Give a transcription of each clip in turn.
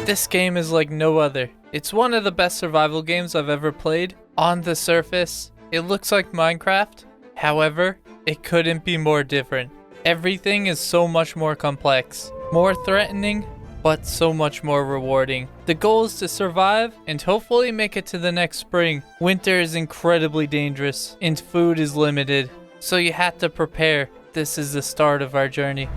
This game is like no other. It's one of the best survival games I've ever played. On the surface, it looks like Minecraft. However, it couldn't be more different. Everything is so much more complex, more threatening, but so much more rewarding. The goal is to survive and hopefully make it to the next spring. Winter is incredibly dangerous and food is limited, so you have to prepare. This is the start of our journey.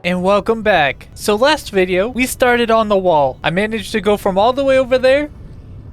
And welcome back. So last video, we started on the wall. I managed to go from all the way over there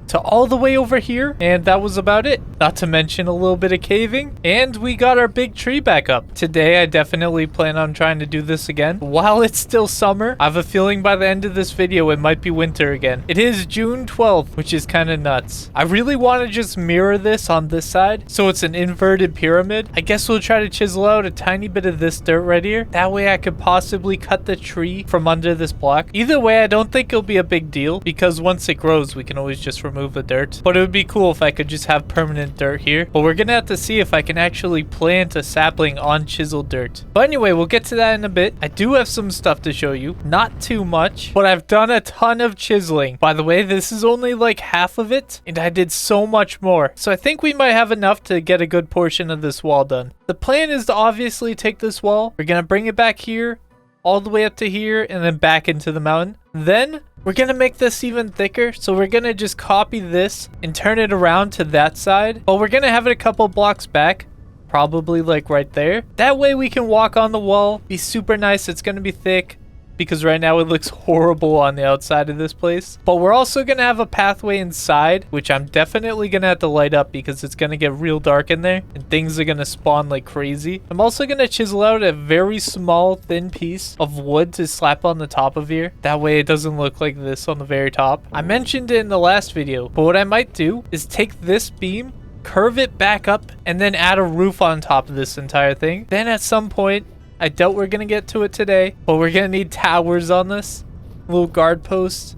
to all the way over here, and that was about it. Not to mention a little bit of caving, and we got our big tree back up. Today, I definitely plan on trying to do this again. While it's still summer, I have a feeling by the end of this video, it might be winter again. It is June 12th, which is kind of nuts. I really want to just mirror this on this side, so it's an inverted pyramid. I guess we'll try to chisel out a tiny bit of this dirt right here. That way I could possibly cut the tree from under this block. Either way, I don't think it'll be a big deal, because once it grows, we can always just remove the dirt. But it would be cool if I could just have permanent dirt here. But we're gonna have to see if I can actually plant a sapling on chiseled dirt. But anyway, we'll get to that in a bit. I do have some stuff to show you. Not too much, but I've done a ton of chiseling. By the way, this is only like half of it, and I did so much more. So I think we might have enough to get a good portion of this wall done. The plan is to obviously take this wall. We're gonna bring it back here, all the way up to here, and then back into the mountain. Then we're gonna make this even thicker, so we're gonna just copy this and turn it around to that side, but we're gonna have it a couple blocks back, probably like right there. That way we can walk on the wall, be super nice. It's gonna be thick because right now it looks horrible on the outside of this place. But we're also gonna have a pathway inside, which I'm definitely gonna have to light up because it's gonna get real dark in there and things are gonna spawn like crazy. I'm also gonna chisel out a very small thin piece of wood to slap on the top of here. That way it doesn't look like this on the very top. I mentioned it in the last video, but what I might do is take this beam, curve it back up, and then add a roof on top of this entire thing. Then at some point, I doubt we're gonna get to it today, but we're gonna need towers on this, little guard posts,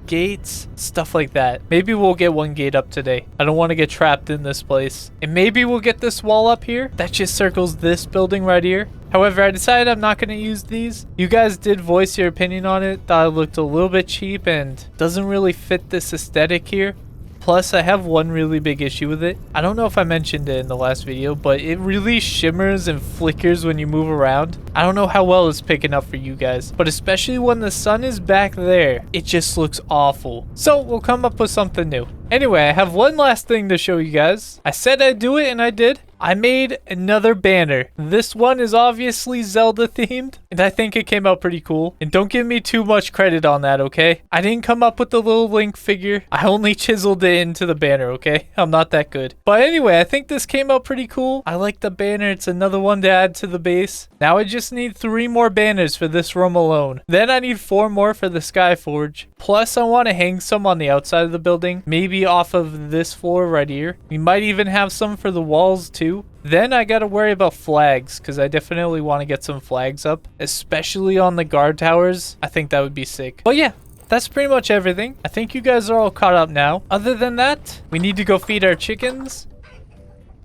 gates, stuff like that. Maybe we'll get one gate up today. I don't want to get trapped in this place. And maybe we'll get this wall up here that just circles this building right here. However, I decided I'm not going to use these. You guys did voice your opinion on it. Thought it looked a little bit cheap and doesn't really fit this aesthetic here. Plus, I have one really big issue with it. I don't know if I mentioned it in the last video, but it really shimmers and flickers when you move around. I don't know how well it's picking up for you guys, but especially when the sun is back there, it just looks awful. So we'll come up with something new. Anyway, I have one last thing to show you guys. I said I'd do it and I did. I made another banner. This one is obviously Zelda themed, and I think it came out pretty cool. And don't give me too much credit on that, okay? I didn't come up with the little Link figure. I only chiseled it into the banner, okay? I'm not that good. But anyway, I think this came out pretty cool. I like the banner. It's another one to add to the base. Now I just need 3 more banners for this room alone. Then I need 4 more for the Skyforge. Plus, I want to hang some on the outside of the building. Maybe off of this floor right here. We might even have some for the walls too. Then I gotta worry about flags, because I definitely want to get some flags up, especially on the guard towers. I think that would be sick. But yeah, that's pretty much everything. I think you guys are all caught up now. Other than that, we need to go feed our chickens.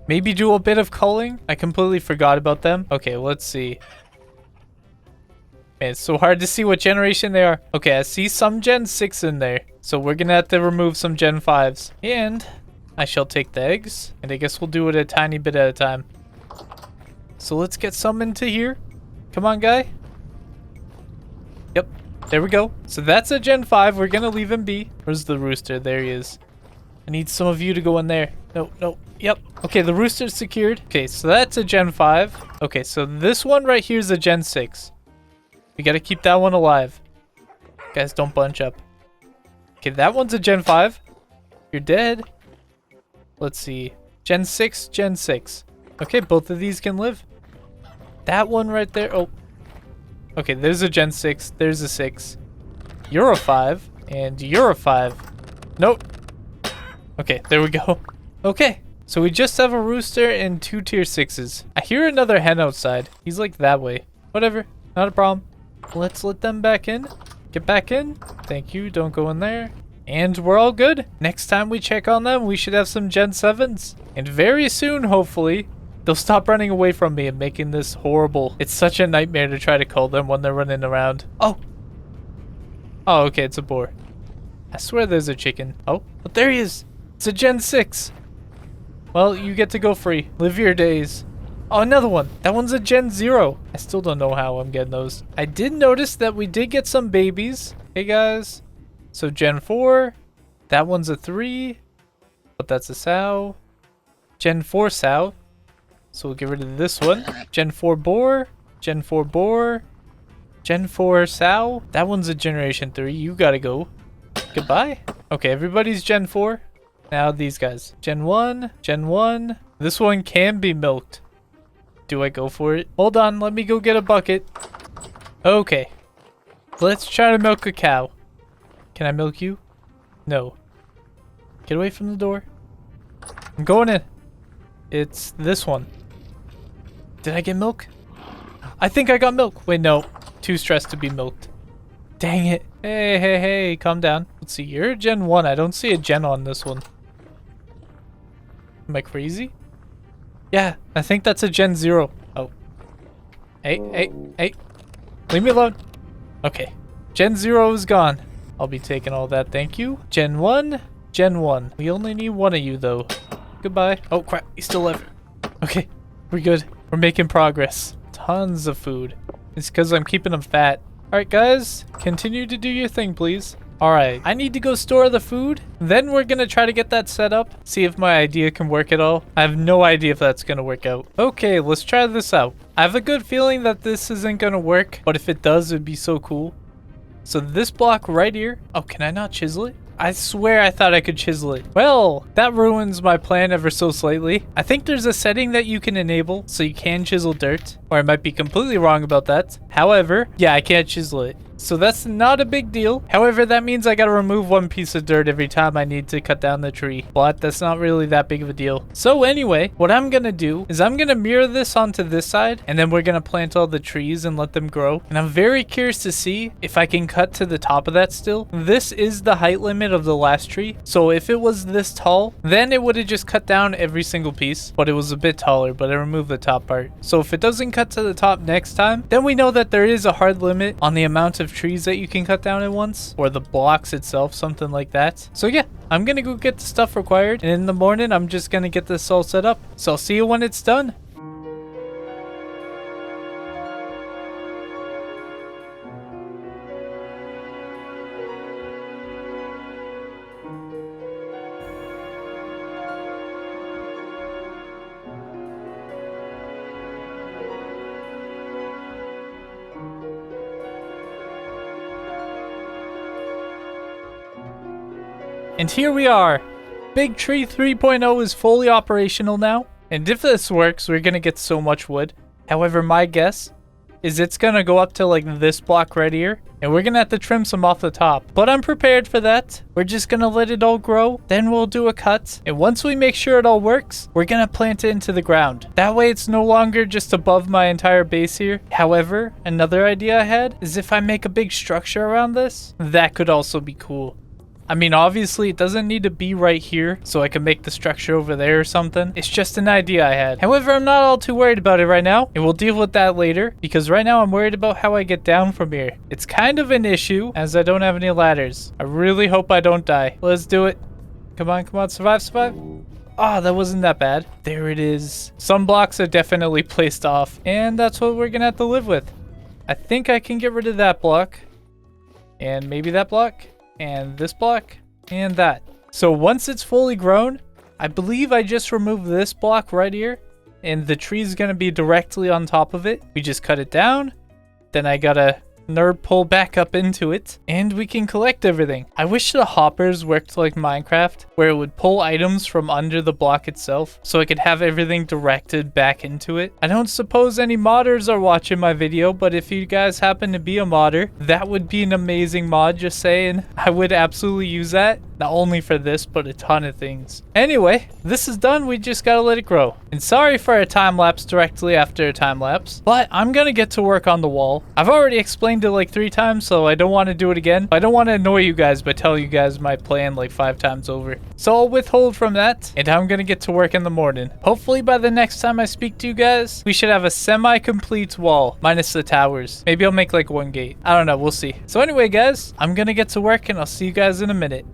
Maybe do a bit of culling. I completely forgot about them. Okay, let's see. Man, it's so hard to see what generation they are. Okay, I see some Gen 6 in there. So we're gonna have to remove some Gen 5s. And I shall take the eggs, and I guess we'll do it a tiny bit at a time. So let's get some into here. Come on, guy. Yep, there we go. So that's a Gen 5. We're gonna leave him be. Where's the rooster? There he is. I need some of you to go in there. No, no, yep. Okay, the rooster's secured. Okay, so that's a Gen 5. Okay, so this one right here is a Gen 6. We gotta keep that one alive. Guys, don't bunch up. Okay, that one's a Gen 5. You're dead. Let's see. Gen 6, Gen 6. Okay, both of these can live. That one right there. Oh. Okay, there's a Gen 6. There's a 6. You're a 5. And you're a 5. Nope. Okay, there we go. Okay, so we just have a rooster and 2 tier 6s. I hear another hen outside. He's like that way. Whatever. Not a problem. Let's let them back in. Get back in. Thank you. Don't go in there. And we're all good. Next time we check on them, we should have some Gen 7s. And very soon, hopefully, They'll stop running away from me and making this horrible. It's such a nightmare to try to call them when they're running around. Oh. Oh, okay, it's a boar. I swear there's a chicken. Oh, but there he is. It's a Gen 6. Well, you get to go free. Live your days. Oh, another one. That one's a Gen 0. I still don't know how I'm getting those. I did notice that we did get some babies. Hey, guys. So, Gen 4. That one's a 3. But that's a sow. Gen 4 sow. So, we'll get rid of this one. Gen 4 boar. Gen 4 boar. Gen 4 sow. That one's a Generation 3. You gotta go. Goodbye. Okay, everybody's Gen 4. Now these guys. Gen 1. Gen 1. This one can be milked. Do I go for it? Hold on, let me go get a bucket. Okay. Let's try to milk a cow. Can I milk you? No. Get away from the door. I'm going in. It's this one. Did I get milk? I think I got milk. Wait, no. Too stressed to be milked. Dang it. Hey, hey, hey, calm down. Let's see, you're a Gen 1. I don't see a Gen on this one. Am I crazy? Yeah, I think that's a Gen 0. Oh. Hey, hey, hey. Leave me alone. Okay. Gen 0 is gone. I'll be taking all that, thank you. Gen 1. Gen 1. We only need one of you, though. Goodbye. Oh, crap. He's still alive. Okay. We're good. We're making progress. Tons of food. It's because I'm keeping them fat. Alright, guys. Continue to do your thing, please. Alright. I need to go store the food. Then we're going to try to get that set up. See if my idea can work at all. I have no idea if that's going to work out. Okay, let's try this out. I have a good feeling that this isn't going to work. But if it does, it'd be so cool. So this block right here. Oh, can I not chisel it? I swear I thought I could chisel it. Well, that ruins my plan ever so slightly. I think there's a setting that you can enable so you can chisel dirt. Or I might be completely wrong about that. However, yeah, I can't chisel it. So that's not a big deal. However, that means I gotta remove one piece of dirt every time I need to cut down the tree. But that's not really that big of a deal. So anyway, what I'm gonna do is I'm gonna mirror this onto this side. And then we're gonna plant all the trees and let them grow. And I'm very curious to see if I can cut to the top of that still. This is the height limit of the last tree. So if it was this tall, then it would have just cut down every single piece. But it was a bit taller, but I removed the top part. So if it doesn't cut to the top next time, then we know that there is a hard limit on the amount of trees that you can cut down at once, or the blocks itself, something like that. So yeah, I'm gonna go get the stuff required, and in the morning I'm just gonna get this all set up. So I'll see you when it's done. And here we are. Big Tree 3.0 is fully operational now. And if this works, we're going to get so much wood. However, my guess is it's going to go up to like this block right here. And we're going to have to trim some off the top. But I'm prepared for that. We're just going to let it all grow. Then we'll do a cut. And once we make sure it all works, we're going to plant it into the ground. That way it's no longer just above my entire base here. However, another idea I had is if I make a big structure around this, that could also be cool. I mean, obviously, it doesn't need to be right here, so I can make the structure over there or something. It's just an idea I had. However, I'm not all too worried about it right now, and we'll deal with that later, because right now I'm worried about how I get down from here. It's kind of an issue, as I don't have any ladders. I really hope I don't die. Let's do it. Come on, survive, survive. Ah, that wasn't that bad. There it is. Some blocks are definitely placed off, and that's what we're gonna have to live with. I think I can get rid of that block, and maybe that block. And this block, and that. So once it's fully grown, I believe I just removed this block right here, and the tree is going to be directly on top of it. We just cut it down, then I gotta nerd pull back up into it, and we can collect everything. I wish the hoppers worked like Minecraft, where it would pull items from under the block itself, so I could have everything directed back into it. I don't suppose any modders are watching my video, but if you guys happen to be a modder, that would be an amazing mod, just saying. I would absolutely use that. Not only for this, but a ton of things. Anyway, this is done. We just gotta let it grow. And sorry for a time lapse directly after a time lapse, but I'm gonna get to work on the wall. I've already explained it like 3 times, so I don't want to do it again. I don't want to annoy you guys by telling you guys my plan like 5 times over. So I'll withhold from that, and I'm gonna get to work in the morning. Hopefully by the next time I speak to you guys, we should have a semi-complete wall, minus the towers. Maybe I'll make like 1 gate. I don't know, we'll see. So anyway guys, I'm gonna get to work and I'll see you guys in a minute.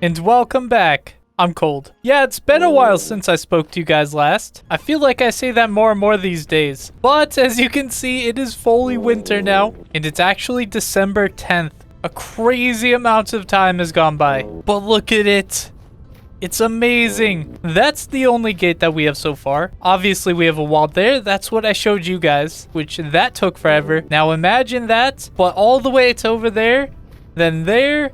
And welcome back. I'm cold. Yeah, it's been a while since I spoke to you guys last. I feel like I say that more and more these days. But as you can see, it is fully winter now. And it's actually December 10th. A crazy amount of time has gone by. But look at it. It's amazing. That's the only gate that we have so far. Obviously, we have a wall there. That's what I showed you guys, which that took forever. Now imagine that, but all the way to over there, then there,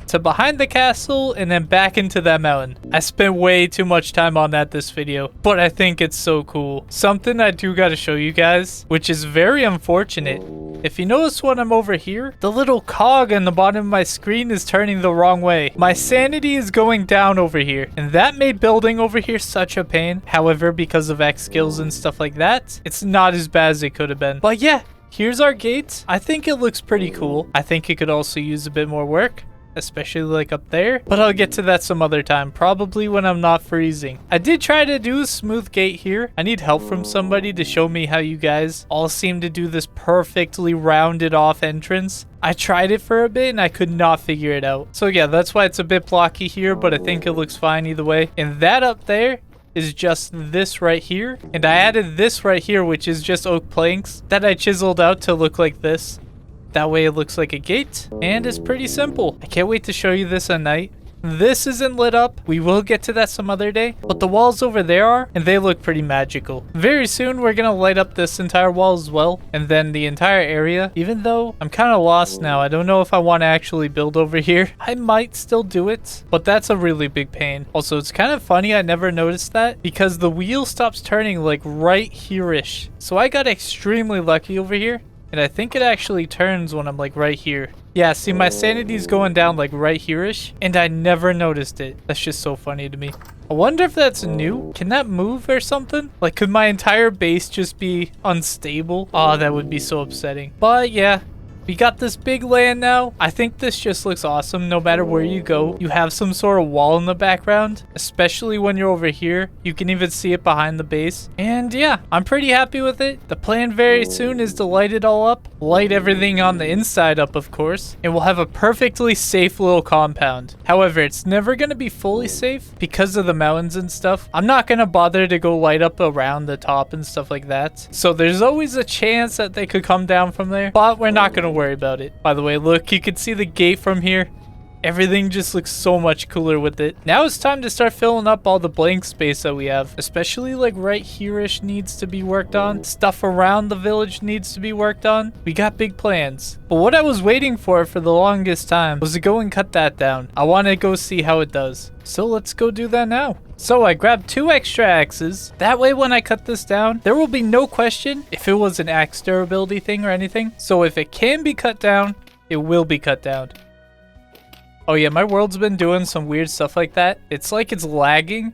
to behind the castle, and then back into that mountain. I spent way too much time on that this video, but I think it's so cool. Something I do gotta show you guys, which is very unfortunate. If you notice when I'm over here, the little cog on the bottom of my screen is turning the wrong way. My sanity is going down over here, and that made building over here such a pain. However, because of Xskills and stuff like that, it's not as bad as it could have been. But yeah, here's our gate. I think it looks pretty cool. I think it could also use a bit more work, especially like up there, but I'll get to that some other time, probably when I'm not freezing. I did try to do a smooth gate here. I need help from somebody to show me how you guys all seem to do this perfectly rounded off entrance. I tried it for a bit and I could not figure it out. So yeah, that's why it's a bit blocky here, but I think it looks fine either way. And that up there is just this right here, and I added this right here, which is just oak planks that I chiseled out to look like this. That way it looks like a gate, and it's pretty simple. I can't wait to show you this at night. This isn't lit up. We will get to that some other day, but the walls over there are, and they look pretty magical. Very soon, we're gonna light up this entire wall as well, and then the entire area, even though I'm kind of lost now. I don't know if I want to actually build over here. I might still do it, but that's a really big pain. Also, it's kind of funny I never noticed that, because the wheel stops turning like right here-ish. So I got extremely lucky over here. And I think it actually turns when I'm like right here. Yeah, see, my sanity's going down like right here-ish, and I never noticed it. That's just so funny to me. I wonder if that's new. Can that move or something? Like, could my entire base just be unstable? Oh, that would be so upsetting. But yeah, we got this big land now. I think this just looks awesome. No matter where you go, you have some sort of wall in the background, especially when you're over here. You can even see it behind the base. And yeah, I'm pretty happy with it. The plan very soon is to light it all up, light everything on the inside up, of course, and we'll have a perfectly safe little compound. However, it's never going to be fully safe because of the mountains and stuff. I'm not going to bother to go light up around the top and stuff like that. So there's always a chance that they could come down from there, but we're not going to worry about it. By the way, look, you can see the gate from here. Everything just looks so much cooler with it. Now it's time to start filling up all the blank space that we have. Especially like right here-ish needs to be worked on. Stuff around the village needs to be worked on. We got big plans. But what I was waiting for the longest time was to go and cut that down. I want to go see how it does. So let's go do that now. So I grabbed 2 extra axes. That way when I cut this down, there will be no question if it was an axe durability thing or anything. So if it can be cut down, it will be cut down. Oh yeah, my world's been doing some weird stuff like that. It's like it's lagging.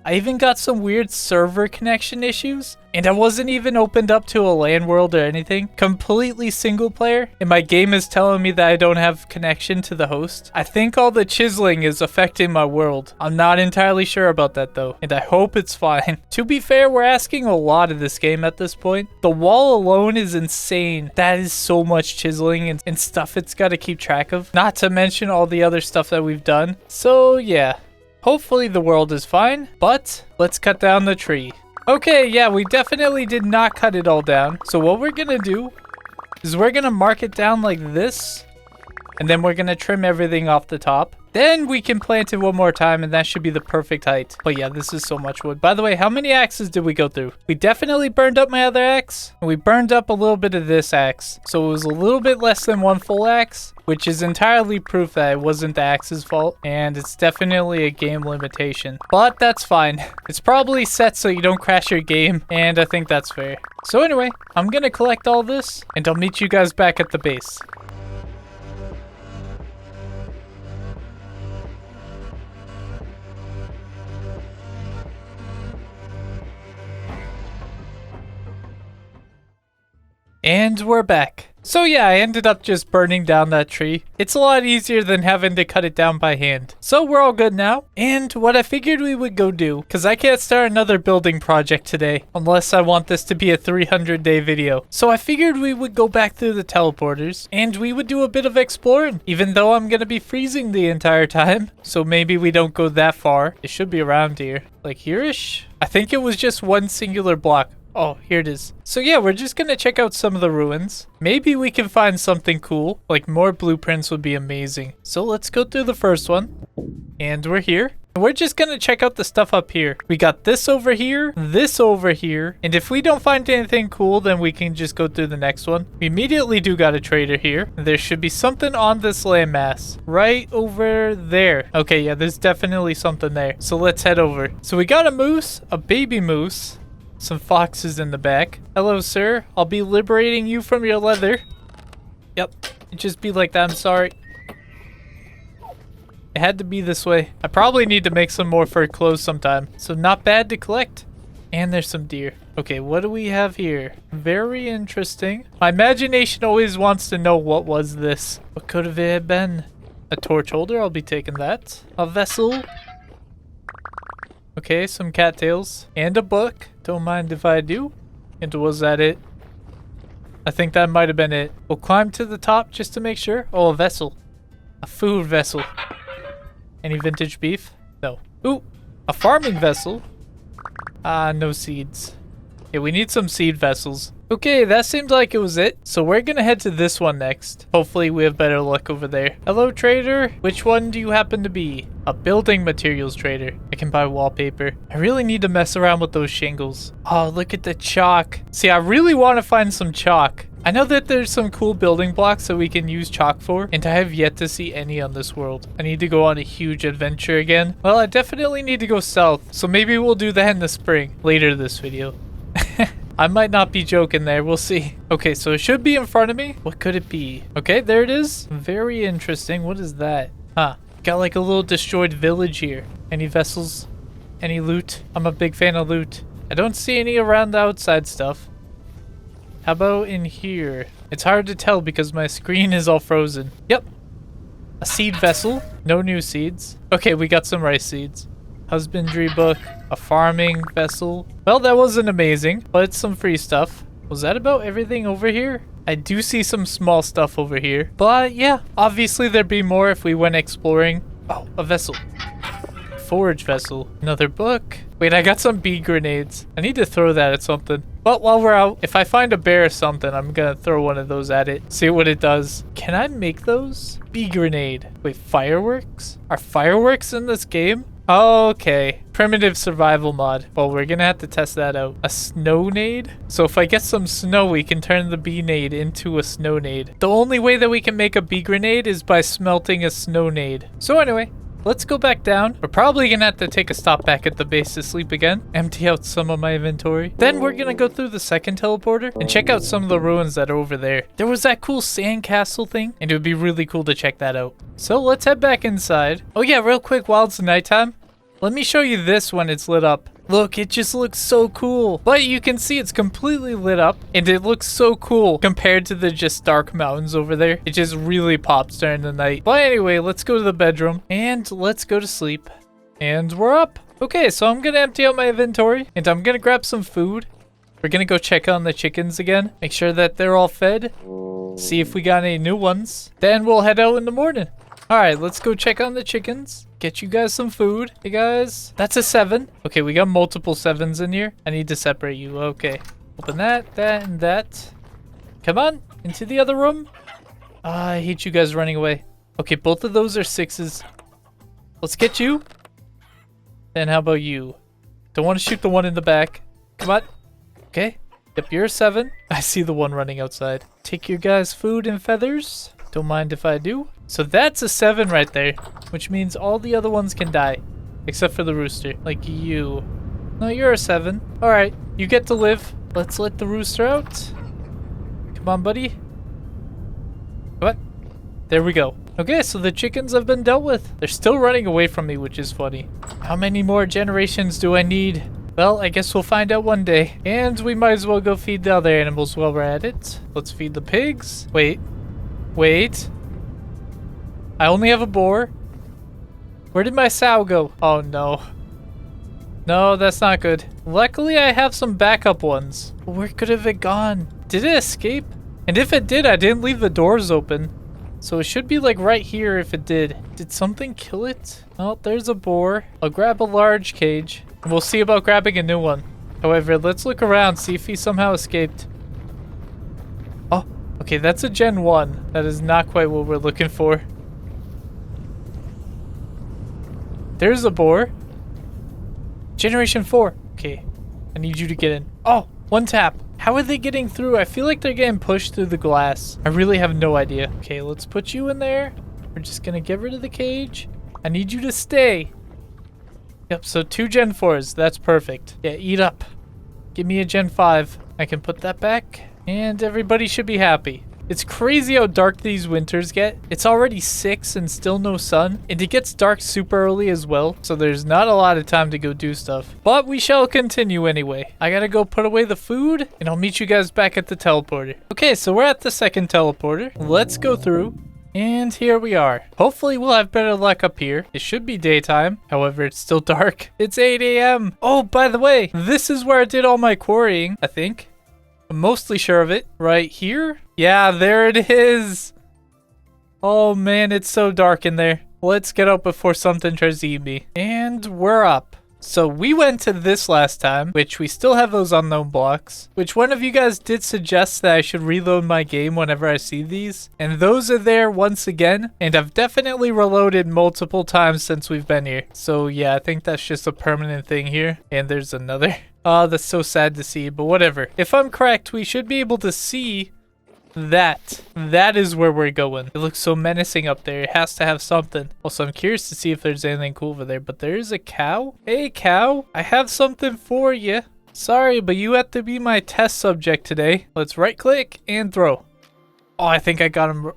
I even got some weird server connection issues, and I wasn't even opened up to a LAN world or anything. Completely single player, and my game is telling me that I don't have connection to the host. I think all the chiseling is affecting my world. I'm not entirely sure about that though, and I hope it's fine. To be fair, we're asking a lot of this game at this point. The wall alone is insane. That is so much chiseling and stuff it's got to keep track of. Not to mention all the other stuff that we've done. So yeah. Hopefully the world is fine, but let's cut down the tree. Okay, yeah, we definitely did not cut it all down. So what we're gonna do is we're gonna mark it down like this, and then we're gonna trim everything off the top. Then we can plant it one more time, and that should be the perfect height. But yeah, this is so much wood. By the way, how many axes did we go through? We definitely burned up my other axe, and we burned up a little bit of this axe. So it was a little bit less than 1 full axe, which is entirely proof that it wasn't the axe's fault, and it's definitely a game limitation. But that's fine. It's probably set so you don't crash your game, and I think that's fair. So anyway, I'm gonna collect all this, and I'll meet you guys back at the base. And we're back. So yeah, I ended up just burning down that tree. It's a lot easier than having to cut it down by hand. So we're all good now. And what I figured we would go do, because I can't start another building project today, unless I want this to be a 300-day video. So I figured we would go back through the teleporters, and we would do a bit of exploring, even though I'm going to be freezing the entire time. So maybe we don't go that far. It should be around here. Like here-ish? I think it was just one singular block. Oh, here it is. So yeah, we're just gonna check out some of the ruins. Maybe we can find something cool. Like more blueprints would be amazing. So let's go through the first one. And we're here. We're just gonna check out the stuff up here. We got this over here, and if we don't find anything cool, then we can just go through the next one. We immediately do got a trader here. There should be something on this landmass right over there. Okay, yeah, there's definitely something there. So let's head over. So we got a moose, a baby moose, some foxes in the back. Hello, sir. I'll be liberating you from your leather. Yep. Just be like that. I'm sorry. It had to be this way. I probably need to make some more fur clothes sometime. So not bad to collect. And there's some deer. Okay, what do we have here? Very interesting. My imagination always wants to know what was this. What could have it been? A torch holder. I'll be taking that. A vessel. Okay, some cattails. And a book. Don't mind if I do. And was that it? I think that might have been it. We'll climb to the top just to make sure. Oh, a vessel. A food vessel. Any vintage beef? No. Ooh, a farming vessel. No seeds. Yeah, we need some seed vessels. Okay, that seemed like it was it. So we're gonna head to this one next. Hopefully we have better luck over there. Hello, trader. Which one do you happen to be? A building materials trader. I can buy wallpaper. I really need to mess around with those shingles. Oh, look at the chalk. See, I really want to find some chalk. I know that there's some cool building blocks that we can use chalk for, and I have yet to see any on this world. I need to go on a huge adventure again. Well, I definitely need to go south, so maybe we'll do that in the spring, later this video. I might not be joking there, we'll see. Okay, so it should be in front of me. What could it be? Okay, there it is. Very interesting. What is that? Huh. Got like a little destroyed village here. Any vessels? Any loot? I'm a big fan of loot. I don't see any around the outside stuff. How about in here? It's hard to tell because my screen is all frozen. Yep. A seed vessel. No new seeds. Okay, we got some rice seeds. Husbandry book. A farming vessel. Well, that wasn't amazing, but it's some free stuff. Was that about everything over here? I do see some small stuff over here. But yeah, obviously there'd be more if we went exploring. Oh, a vessel. Forage vessel. Another book. Wait, I got some bee grenades. I need to throw that at something. But while we're out, if I find a bear or something, I'm gonna throw one of those at it. See what it does. Can I make those? Bee grenade. Wait, fireworks? Are fireworks in this game? Okay. Primitive survival mod. Well, we're gonna have to test that out. A snow-nade? So if I get some snow, we can turn the bee-nade into a snow-nade. The only way that we can make a bee grenade is by smelting a snow-nade. So anyway, let's go back down. We're probably gonna have to take a stop back at the base to sleep again. Empty out some of my inventory. Then we're gonna go through the second teleporter and check out some of the ruins that are over there. There was that cool sandcastle thing, and it would be really cool to check that out. So let's head back inside. Oh yeah, real quick while it's nighttime, let me show you this when it's lit up. Look, it just looks so cool. But you can see it's completely lit up, and it looks so cool compared to the just dark mountains over there. It just really pops during the night. But anyway, let's go to the bedroom, and let's go to sleep. And we're up. Okay, so I'm gonna empty out my inventory, and I'm gonna grab some food. We're gonna go check on the chickens again. Make sure that they're all fed. See if we got any new ones. Then we'll head out in the morning. Alright, let's go check on the chickens. Get you guys some food. Hey guys, that's a 7. Okay, we got multiple 7s in here. I need to separate you. Okay. Open that, that, and that. Come on, into the other room. I hate you guys running away. Okay, both of those are 6s. Let's get you. Then how about you? Don't want to shoot the one in the back. Come on. Okay. Yep, you're a 7. I see the one running outside. Take your guys' food and feathers. Don't mind if I do. So that's a 7 right there, which means all the other ones can die, except for the rooster, like you. No, you're a 7. All right, you get to live. Let's let the rooster out. Come on, buddy. What? There we go. Okay, so the chickens have been dealt with. They're still running away from me, which is funny. How many more generations do I need? Well, I guess we'll find out one day. And we might as well go feed the other animals while we're at it. Let's feed the pigs. Wait. I only have a boar. Where did my sow go? Oh no. No, that's not good. Luckily, I have some backup ones. Where could have it gone? Did it escape? And if it did, I didn't leave the doors open. So it should be like right here if it did. Did something kill it? Oh, there's a boar. I'll grab a large cage. And we'll see about grabbing a new one. However, let's look around, see if he somehow escaped. Oh, okay, that's a Gen 1. That is not quite what we're looking for. There's a boar. Generation 4. Okay. I need you to get in. Oh, one tap. How are they getting through? I feel like they're getting pushed through the glass. I really have no idea. Okay, let's put you in there. We're just gonna get rid of the cage. I need you to stay. Yep, so 2 Gen 4s. That's perfect. Yeah, eat up. Give me a Gen 5. I can put that back. And everybody should be happy. It's crazy how dark these winters get. It's already 6 and still no sun. And it gets dark super early as well. So there's not a lot of time to go do stuff. But we shall continue anyway. I gotta go put away the food. And I'll meet you guys back at the teleporter. Okay, so we're at the second teleporter. Let's go through. And here we are. Hopefully we'll have better luck up here. It should be daytime. However, it's still dark. It's 8 a.m. Oh, by the way, this is where I did all my quarrying, I think. I'm mostly sure of it. Right here? Yeah, there it is. Oh man, it's so dark in there. Let's get up before something tries to eat me. And we're up. So we went to this last time, which we still have those unknown blocks, which one of you guys did suggest that I should reload my game whenever I see these. And those are there once again, and I've definitely reloaded multiple times since we've been here. So yeah, I think that's just a permanent thing here. And there's another. Oh, that's so sad to see, but whatever. If I'm correct, we should be able to see that. That is where we're going. It looks so menacing up there. It has to have something. Also, I'm curious to see if there's anything cool over there, but there is a cow. Hey, cow. I have something for you. Sorry, but you have to be my test subject today. Let's right click and throw. Oh, I think I got him.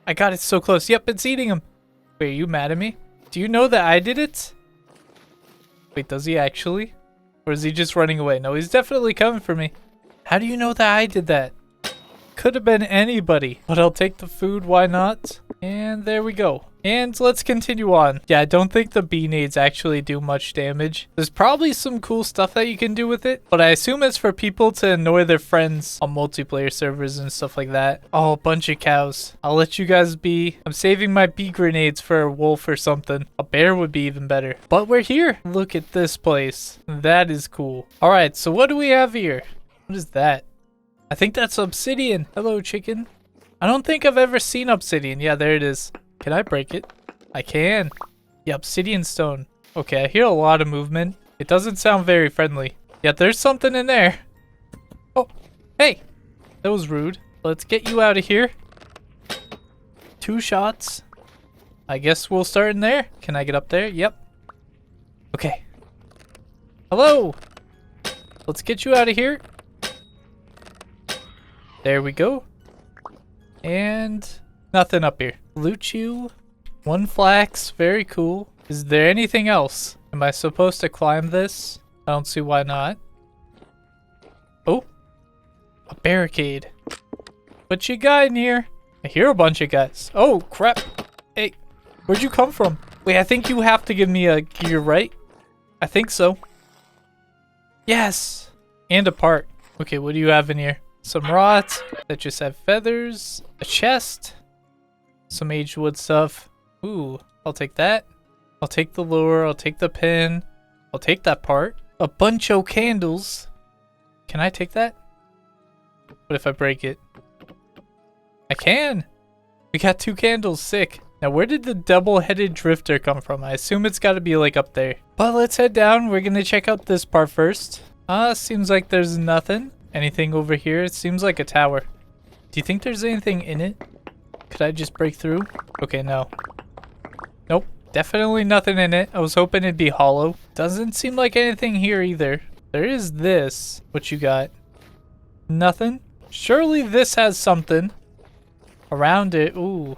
I got it so close. Yep, it's eating him. Wait, are you mad at me? Do you know that I did it? Wait, does he actually? Or is he just running away? No, he's definitely coming for me. How do you know that I did that? Could have been anybody, but I'll take the food, why not? And there we go. And let's continue on. Yeah, I don't think the bee nades actually do much damage. There's probably some cool stuff that you can do with it, but I assume it's for people to annoy their friends on multiplayer servers and stuff like that. Oh, a bunch of cows. I'll let you guys be. I'm saving my bee grenades for a wolf or something. A bear would be even better. But we're here. Look at this place. That is cool. All right, so what do we have here? What is that? I think that's obsidian. Hello, chicken. I don't think I've ever seen obsidian. Yeah, there it is. Can I break it? I can. The obsidian stone. Okay, I hear a lot of movement. It doesn't sound very friendly. Yet there's something in there. Oh, hey. That was rude. Let's get you out of here. 2 shots. I guess we'll start in there. Can I get up there? Yep. Okay. Hello. Let's get you out of here. There we go. And nothing up here. Loot you. 1 flax. Very cool. Is there anything else? Am I supposed to climb this? I don't see why not. Oh. A barricade. What you got in here? I hear a bunch of guys. Oh, crap. Hey, where'd you come from? Wait, I think you have to give me a gear, right? I think so. Yes. And a part. Okay, what do you have in here? Some rods that just have feathers. A chest. Some aged wood stuff. Ooh, I'll take that. I'll take the lure. I'll take the pin. I'll take that part. A bunch of candles. Can I take that? What if I break it? I can. We got 2 candles. Sick. Now, where did the double-headed drifter come from? I assume it's got to be like up there. But let's head down. We're going to check out this part first. Seems like there's nothing. Anything over here? It seems like a tower. Do you think there's anything in it? Could I just break through? Okay, no. Nope. Definitely nothing in it. I was hoping it'd be hollow. Doesn't seem like anything here either. There is this. What you got? Nothing? Surely this has something around it. Ooh.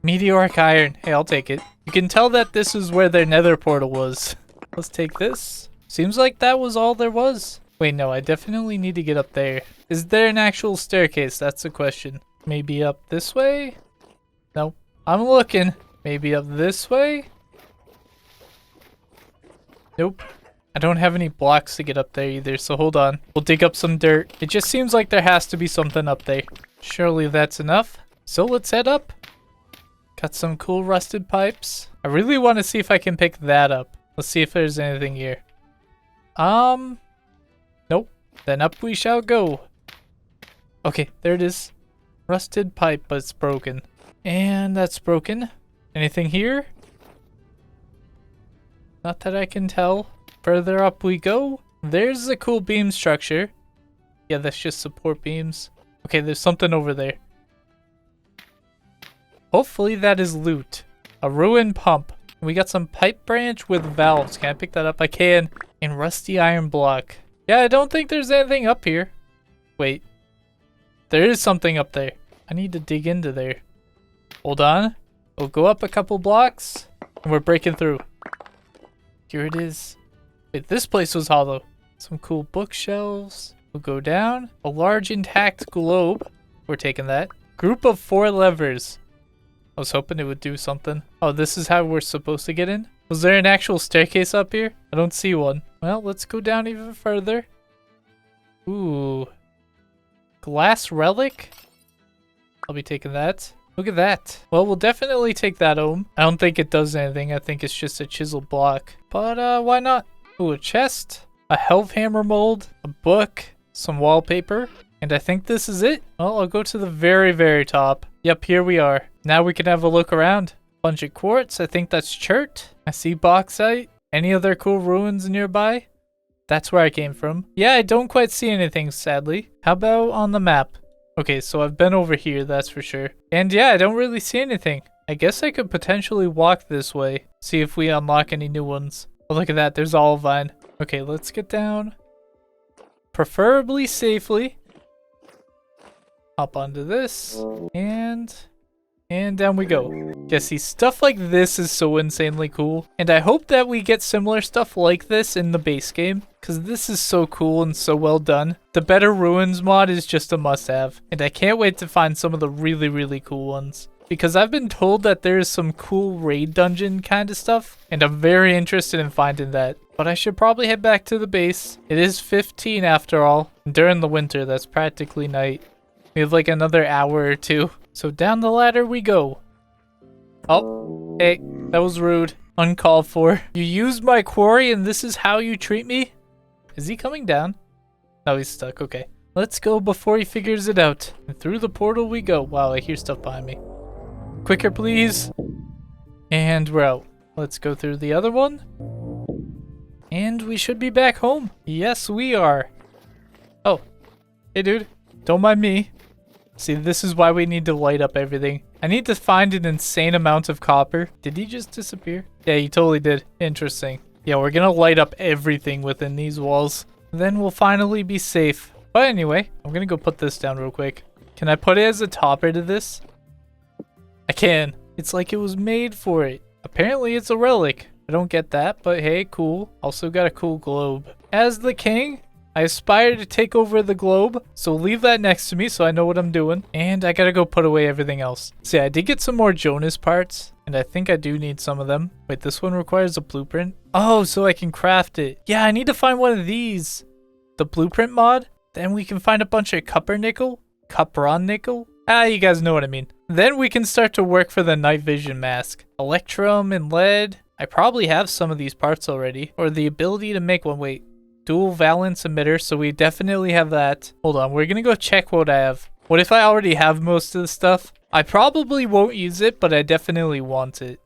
Meteoric iron. Hey, I'll take it. You can tell that this is where their nether portal was. Let's take this. Seems like that was all there was. Wait, no, I definitely need to get up there. Is there an actual staircase? That's the question. Maybe up this way? No. I'm looking. Maybe up this way? Nope. I don't have any blocks to get up there either, so hold on. We'll dig up some dirt. It just seems like there has to be something up there. Surely that's enough. So let's head up. Got some cool rusted pipes. I really want to see if I can pick that up. Let's see if there's anything here. Nope. Then up we shall go. Okay, there it is. Rusted pipe, but it's broken. And that's broken. Anything here? Not that I can tell. Further up we go. There's a cool beam structure. Yeah, that's just support beams. Okay, there's something over there. Hopefully that is loot. A ruined pump. We got some pipe branch with valves. Can I pick that up? I can. And rusty iron block. Yeah, I don't think there's anything up here. Wait. There is something up there. I need to dig into there. Hold on. We'll go up a couple blocks. And we're breaking through. Here it is. Wait, this place was hollow. Some cool bookshelves. We'll go down. A large intact globe. We're taking that. Group of 4 levers. I was hoping it would do something. Oh, this is how we're supposed to get in? Was there an actual staircase up here? I don't see one. Well, let's go down even further. Ooh. Glass relic? I'll be taking that. Look at that. Well, we'll definitely take that home. I don't think it does anything. I think it's just a chisel block. But, why not? Ooh, a chest. A health hammer mold. A book. Some wallpaper. And I think this is it. Well, I'll go to the very, very top. Yep, here we are. Now we can have a look around. Bunch of quartz. I think that's chert. I see bauxite. Any other cool ruins nearby? That's where I came from. Yeah, I don't quite see anything, sadly. How about on the map? Okay, so I've been over here, that's for sure. And yeah, I don't really see anything. I guess I could potentially walk this way. See if we unlock any new ones. Oh, look at that. There's Olivine. Okay, let's get down. Preferably safely. Hop onto this. And down we go. Yeah, see, stuff like this is so insanely cool. And I hope that we get similar stuff like this in the base game, because this is so cool and so well done. The Better Ruins mod is just a must-have. And I can't wait to find some of the really, really cool ones. Because I've been told that there's some cool raid dungeon kind of stuff, and I'm very interested in finding that. But I should probably head back to the base. It is 15 after all. And during the winter, that's practically night. We have like another hour or 2. So down the ladder we go. Oh, hey, that was rude. Uncalled for. You used my quarry and this is how you treat me? Is he coming down? Now he's stuck. Okay. Let's go before he figures it out. And through the portal we go. Wow, I hear stuff behind me. Quicker, please. And we're out. Let's go through the other one. And we should be back home. Yes, we are. Oh. Hey, dude. Don't mind me. See, this is why we need to light up everything. I need to find an insane amount of copper. Did he just disappear? Yeah, he totally did. Interesting. Yeah, we're gonna light up everything within these walls. Then we'll finally be safe. But anyway, I'm gonna go put this down real quick. Can I put it as a topper to this? I can. It's like it was made for it. Apparently it's a relic. I don't get that, but hey, cool. Also got a cool globe. As the king, I aspire to take over the globe, so leave that next to me so I know what I'm doing. And I gotta go put away everything else. See, I did get some more Jonas parts, and I think I do need some of them. Wait, this one requires a blueprint? Oh, so I can craft it. Yeah, I need to find one of these. The blueprint mod? Then we can find a bunch of copper nickel? Copron nickel? Ah, you guys know what I mean. Then we can start to work for the night vision mask. Electrum and lead. I probably have some of these parts already. Or the ability to make one. Wait. Dual valence emitter, so we definitely have that. Hold on, we're gonna go check what I have. What if I already have most of the stuff? I probably won't use it, but I definitely want it.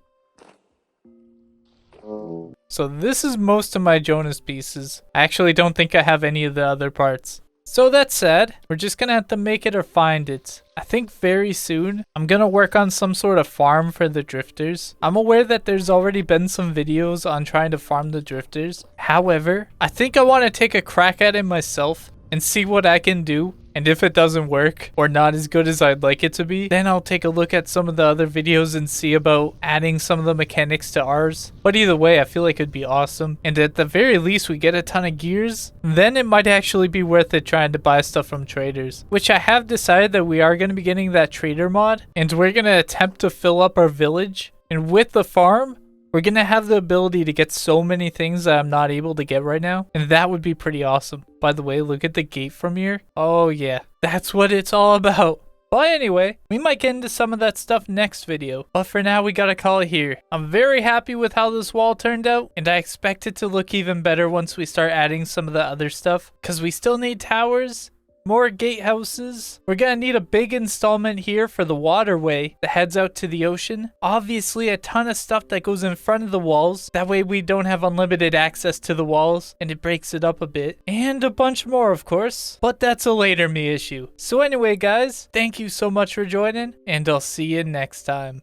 So this is most of my Jonas pieces. I actually don't think I have any of the other parts. So that's sad. We're just gonna have to make it or find it. I think very soon, I'm gonna work on some sort of farm for the drifters. I'm aware that there's already been some videos on trying to farm the drifters. However, I think I want to take a crack at it myself and see what I can do. And if it doesn't work or not as good as I'd like it to be, then I'll take a look at some of the other videos and see about adding some of the mechanics to ours. But either way, I feel like it'd be awesome. And at the very least, we get a ton of gears. Then it might actually be worth it trying to buy stuff from traders. Which I have decided that we are going to be getting that trader mod. And we're going to attempt to fill up our village. And with the farm, we're going to have the ability to get so many things that I'm not able to get right now. And that would be pretty awesome. By the way, look at the gate from here. Oh yeah, that's what it's all about. But anyway, we might get into some of that stuff next video. But for now, we gotta call it here. I'm very happy with how this wall turned out. And I expect it to look even better once we start adding some of the other stuff. Because we still need towers. More gatehouses. We're gonna need a big installment here for the waterway that heads out to the ocean. Obviously a ton of stuff that goes in front of the walls. That way we don't have unlimited access to the walls and it breaks it up a bit. And a bunch more, of course. But that's a later me issue. So anyway guys, thank you so much for joining and I'll see you next time.